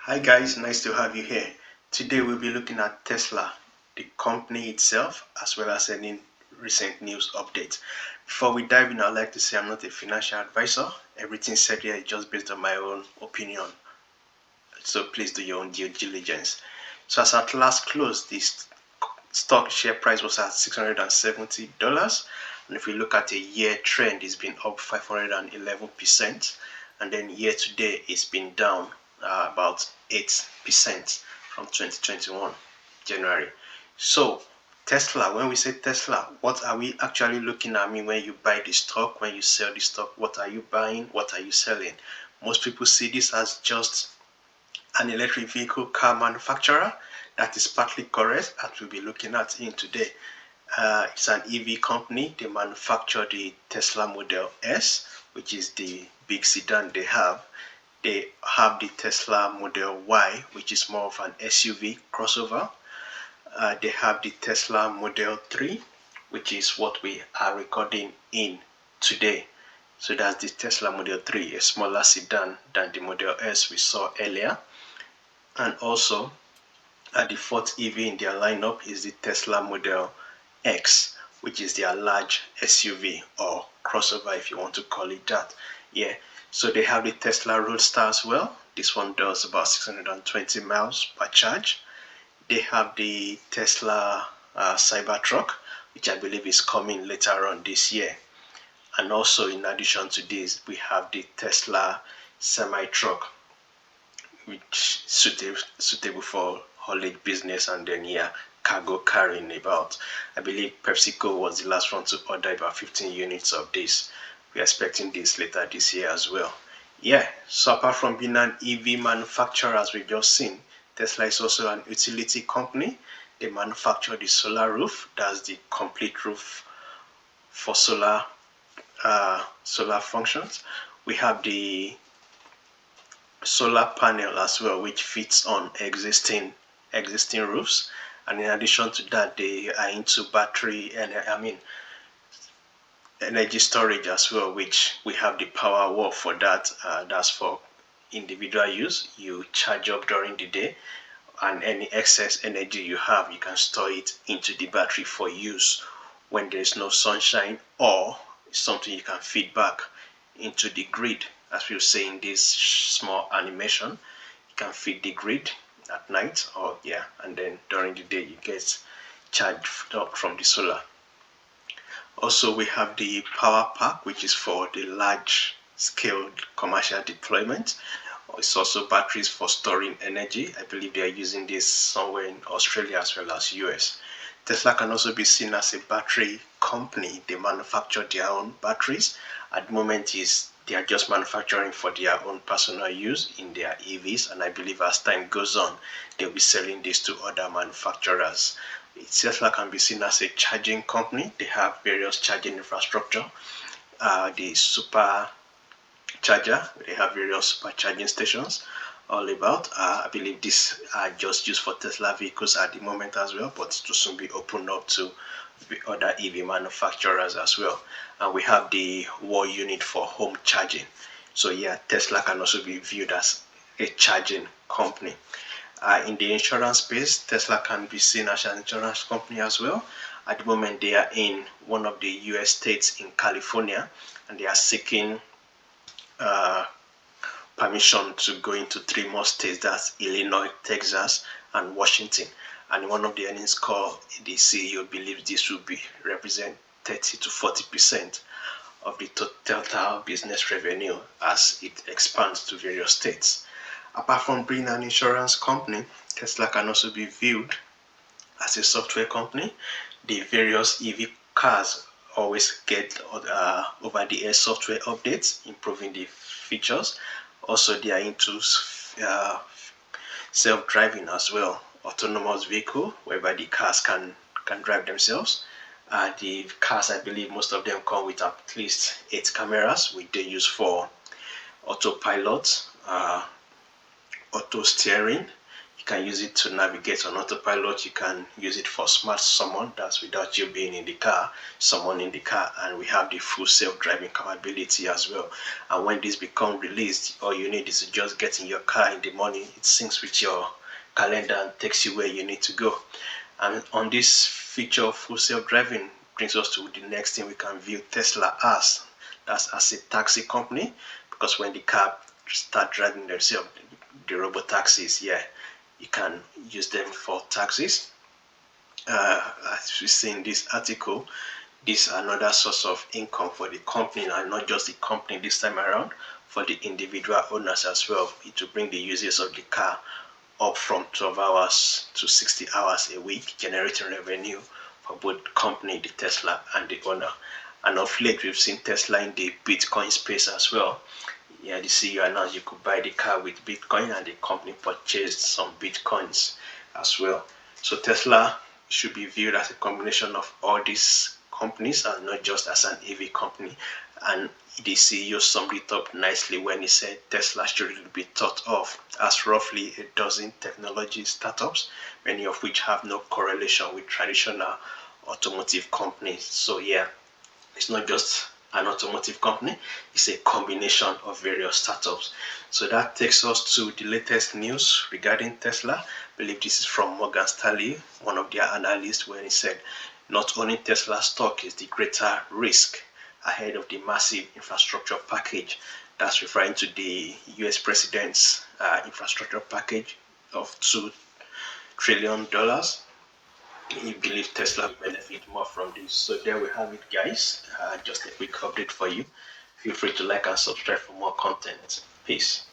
Hi guys, nice to have you here. Today we'll be looking at Tesla, the company itself, as well as any recent news updates. Before we dive in, I'd like to say I'm not a financial advisor. Everything said here is just based on my own opinion. So please do your own due diligence. So as at last close, this stock share price was at $670. And if we look at a year trend, it's been up 511%. And then year to date, it's been down about 8% from 2021 January. So Tesla, when we say Tesla, what are we actually looking at? I mean, when you buy the stock, when you sell the stock, what are you buying? What are you selling? Most people see this as just an electric vehicle car manufacturer. That is partly correct, as we'll be looking at in today. It's an EV company. They manufacture the Tesla Model S, which is the big sedan they have. They have the Tesla Model Y, which is more of an SUV crossover. They have the Tesla Model 3, which is what we are recording in today. So that's the Tesla Model 3, a smaller sedan than the Model S we saw earlier. And also, the fourth EV in their lineup is the Tesla Model X, which is their large SUV or crossover, if you want to call it that. Yeah, so they have the Tesla Roadster as well. This one does about 620 miles per charge. They have the Tesla Cybertruck, which I believe is coming later on this year. And also, in addition to this, we have the Tesla semi-truck, which suitable for haulage business, and then cargo carrying about. I believe PepsiCo was the last one to order about 15 units of this. We're expecting this later this year as well. So apart from being an EV manufacturer, as we've just seen, Tesla is also an utility company. They manufacture the solar roof. That's the complete roof for solar functions. We have the solar panel as well, which fits on existing roofs. And in addition to that, they are into battery and energy storage as well, which we have the power wall for that. That's for individual use. You charge up during the day, and any excess energy you have, you can store it into the battery for use when there's no sunshine, or something you can feed back into the grid. As we'll say in this small animation, you can feed the grid at night, and then during the day you get charged up from the solar. Also, we have the power pack, which is for the large scale commercial deployment. It's also batteries for storing energy. I believe they are using this somewhere in Australia as well as US. Tesla can also be seen as a battery company. They manufacture their own batteries. At the moment, they are just manufacturing for their own personal use in their EVs, and I believe as time goes on, they'll be selling this to other manufacturers. Tesla can be seen as a charging company. They have various charging infrastructure. The super charger, they have various super charging stations all about. I believe these are just used for Tesla vehicles at the moment as well, but to soon be opened up to other EV manufacturers as well. And we have the wall unit for home charging. So Tesla can also be viewed as a charging company. In the insurance space, Tesla can be seen as an insurance company as well. At the moment, they are in one of the US states in California, and they are seeking permission to go into 3 more states. That's Illinois, Texas, and Washington. And in one of the earnings call, the CEO believes this will represent 30 to 40% of the total business revenue as it expands to various states. Apart from being an insurance company, Tesla can also be viewed as a software company. The various EV cars always get over-the-air software updates, improving the features. Also, they are into self-driving as well, autonomous vehicle, whereby the cars can drive themselves. The cars, I believe most of them come with at least 8 cameras, which they use for autopilot, auto steering, You can use it to navigate on autopilot. You can use it for smart summon, that's without you being in the car, someone in the car, and we have the full self-driving capability as well. And when this become released, all you need is to just get in your car in the morning. It syncs with your calendar and takes you where you need to go. And on this feature of full self-driving brings us to the next thing we can view Tesla as. That's as a taxi company, because when the car start driving themselves, the robo taxis, yeah, you can use them for taxis. As we see in this article, this is another source of income for the company, and not just the company this time around, for the individual owners as well. It will bring the users of the car up from 12 hours to 60 hours a week, generating revenue for both the company, the Tesla, and the owner. And of late, we've seen Tesla in the Bitcoin space as well. Yeah, the CEO announced you could buy the car with Bitcoin, and the company purchased some Bitcoins as well. So Tesla should be viewed as a combination of all these companies and not just as an EV company. And the CEO summed it up nicely when he said Tesla should be thought of as roughly a dozen technology startups, many of which have no correlation with traditional automotive companies. So yeah, it's not just an automotive company, it's a combination of various startups. So that takes us to the latest news regarding Tesla. I believe this is from Morgan Stanley, one of their analysts, when he said not owning Tesla stock is the greater risk ahead of the massive infrastructure package. That's referring to the US president's infrastructure package of $2 trillion. You believe Tesla benefit more from this. So there we have it, guys. Just a quick update for you. Feel free to like and subscribe for more content. Peace.